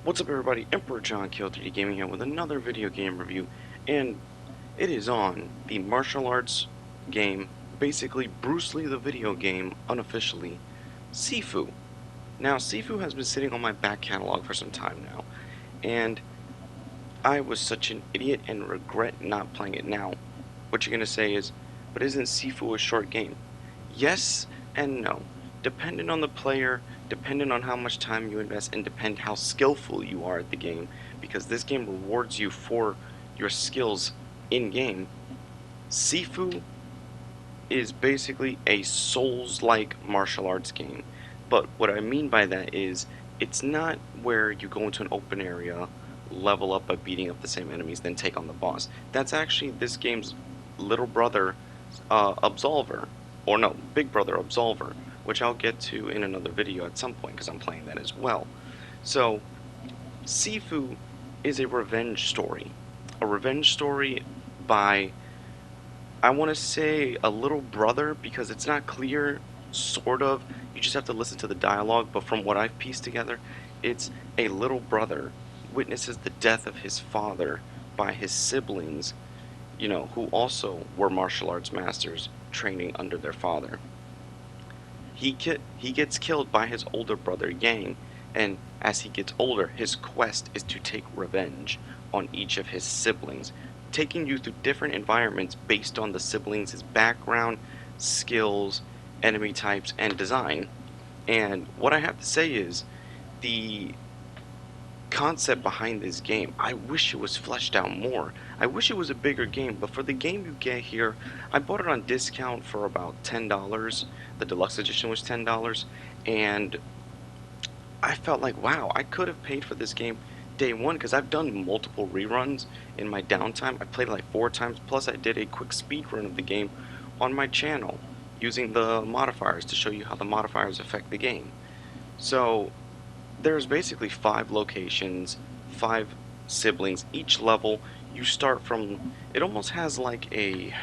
What's up everybody, Emperor John Kill 3D Gaming here with another video game review, and it is on the martial arts game, basically Bruce Lee the video game, unofficially, Sifu. Now Sifu has been sitting on my back catalog for some time now, and I was such an idiot and regret not playing it now. What you're gonna say is, but isn't Sifu a short game? Yes and no. Depending on the player, depending on how much time you invest, and depend how skillful you are at the game, because this game rewards you for your skills in game. Sifu is basically a Souls-like martial arts game. But what I mean by that is, it's not where you go into an open area, level up by beating up the same enemies, then take on the boss. That's actually this game's little brother, Absolver. Or no, big brother, Absolver, which I'll get to in another video at some point because I'm playing that as well. So, Sifu is a revenge story. A revenge story by, I want to say, a little brother, because it's not clear, sort of. You just have to listen to the dialogue, but from what I've pieced together, it's a little brother witnesses the death of his father by his siblings, who also were martial arts masters training under their father. He gets killed by his older brother Yang, and as he gets older, his quest is to take revenge on each of his siblings, taking you through different environments based on the siblings' background, skills, enemy types, and design. And what I have to say is, the concept behind this game, I wish it was fleshed out more. I wish it was a bigger game, but for the game you get here, I bought it on discount for about $10. The deluxe edition was $10, and I felt like, wow, I could have paid for this game day one, because I've done multiple reruns in my downtime. I played it like 4 times, plus I did a quick speed run of the game on my channel using the modifiers to show you how the modifiers affect the game. So there's basically 5 locations, 5 siblings. Each level, you start from, it almost has like a,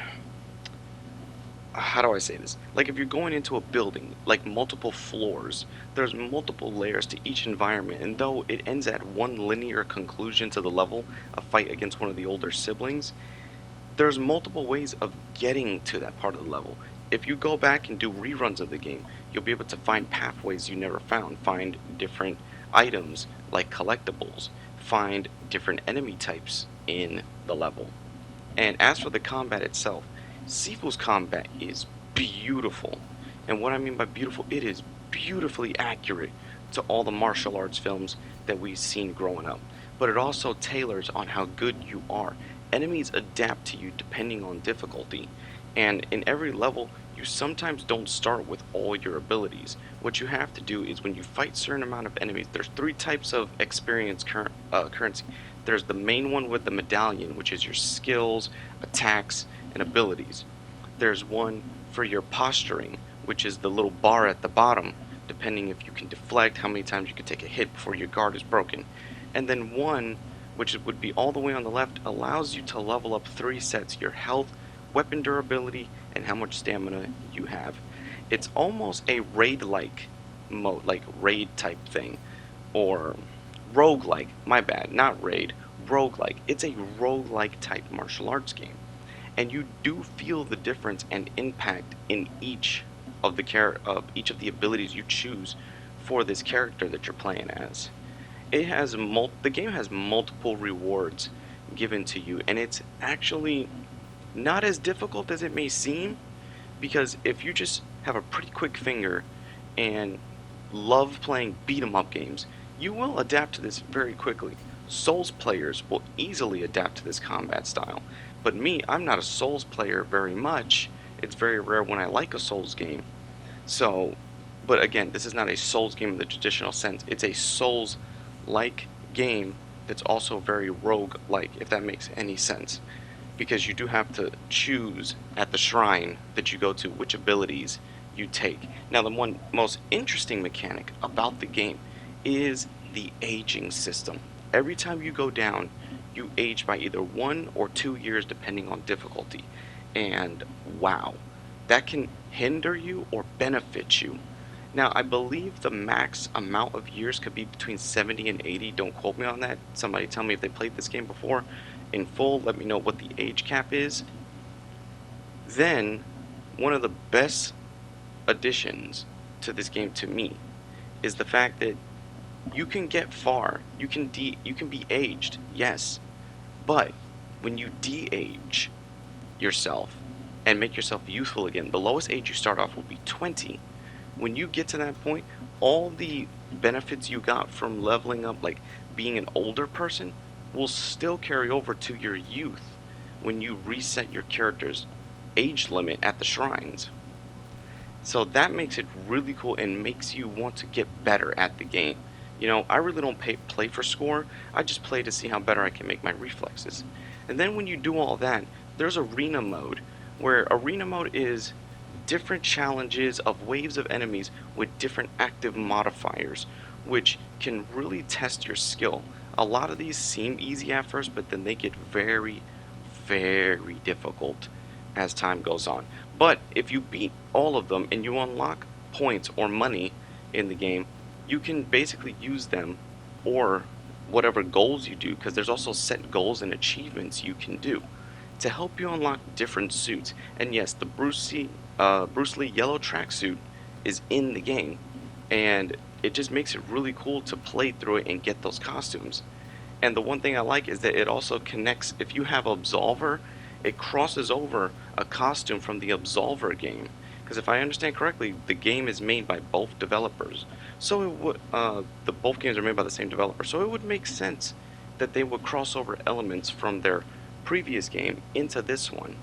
how do I say this? Like if you're going into a building, like multiple floors, there's multiple layers to each environment, and though it ends at one linear conclusion to the level, a fight against one of the older siblings, there's multiple ways of getting to that part of the level. If you go back and do reruns of the game, you'll be able to find pathways you never found, find different items like collectibles, find different enemy types in the level. And as for the combat itself, Sifu's combat is beautiful. And what I mean by beautiful, it is beautifully accurate to all the martial arts films that we've seen growing up. But it also tailors on how good you are. Enemies adapt to you depending on difficulty, and in every level you sometimes don't start with all your abilities. What you have to do is, when you fight certain amount of enemies, there's 3 types of experience currency. There's the main one with the medallion, which is your skills, attacks, and abilities. There's one for your posturing, which is the little bar at the bottom, depending if you can deflect, how many times you can take a hit before your guard is broken. And then one, which would be all the way on the left, allows you to level up 3 sets: your health, weapon durability, and how much stamina you have. It's almost a raid-like mode, like raid type thing, or roguelike, my bad, not raid, roguelike. It's a roguelike type martial arts game. And you do feel the difference and impact in each of the abilities you choose for this character that you're playing as. The game has multiple rewards given to you, and it's actually not as difficult as it may seem, because if you just have a pretty quick finger and love playing beat 'em up games, you will adapt to this very quickly. Souls players will easily adapt to this combat style, but me, I'm not a Souls player very much. It's very rare when I like a Souls game. So, but again, this is not a Souls game in the traditional sense. It's a Souls-like game that's also very rogue-like, if that makes any sense, because you do have to choose at the shrine that you go to which abilities you take. Now, the one most interesting mechanic about the game is the aging system. Every time you go down, you age by either 1 or 2 years depending on difficulty. And wow, that can hinder you or benefit you. Now, I believe the max amount of years could be between 70 and 80. Don't quote me on that. Somebody tell me if they played this game before in full. Let me know what the age cap is. Then, one of the best additions to this game to me is the fact that you can get far. You can be aged, yes, but when you de-age yourself and make yourself youthful again, the lowest age you start off will be 20. When you get to that point, all the benefits you got from leveling up, like being an older person, will still carry over to your youth when you reset your character's age limit at the shrines. So that makes it really cool and makes you want to get better at the game. You know, I really don't play for score, I just play to see how better I can make my reflexes. And then when you do all that, there's arena mode, where arena mode is different challenges of waves of enemies with different active modifiers, which can really test your skill. A lot of these seem easy at first, but then they get very, very difficult as time goes on. But if you beat all of them and you unlock points or money in the game, you can basically use them or whatever goals you do, because there's also set goals and achievements you can do to help you unlock different suits. And yes, the Bruce Lee yellow tracksuit is in the game, and it just makes it really cool to play through it and get those costumes. And the one thing I like is that it also connects, if you have Absolver, it crosses over a costume from the Absolver game. Because if I understand correctly, the game is made by both developers. So it would, both games are made by the same developer. So it would make sense that they would cross over elements from their previous game into this one.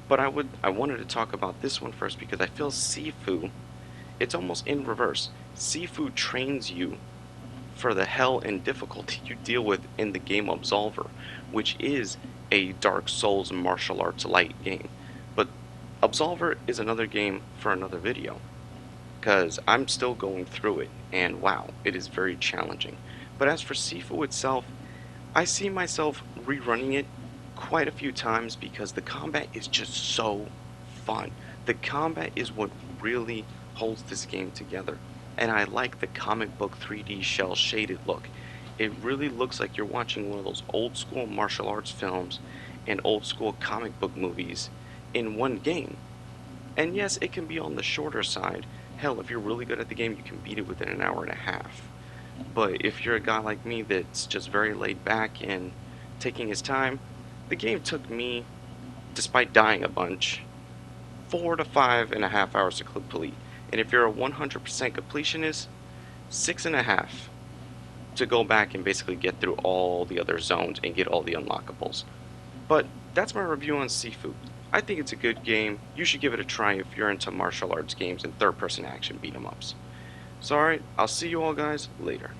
But I wanted to talk about this one first because I feel Sifu, it's almost in reverse. Sifu trains you for the hell and difficulty you deal with in the game Absolver, which is a Dark Souls martial arts light game. But Absolver is another game for another video, because I'm still going through it, and wow, it is very challenging. But as for Sifu itself, I see myself rerunning it quite a few times because the combat is just so fun. The combat is what really holds this game together, and I like the comic book 3D shell shaded look. It really looks like you're watching one of those old school martial arts films and old school comic book movies in one game. And yes, it can be on the shorter side. Hell, if you're really good at the game, you can beat it within an hour and a half. But if you're a guy like me that's just very laid back and taking his time, the game took me, despite dying a bunch, 4 to 5.5 hours to complete. And if you're a 100% completionist, 6.5 to go back and basically get through all the other zones and get all the unlockables. But that's my review on Sifu. I think it's a good game. You should give it a try if you're into martial arts games and third-person action beat-em-ups. So alright, I'll see you all guys later.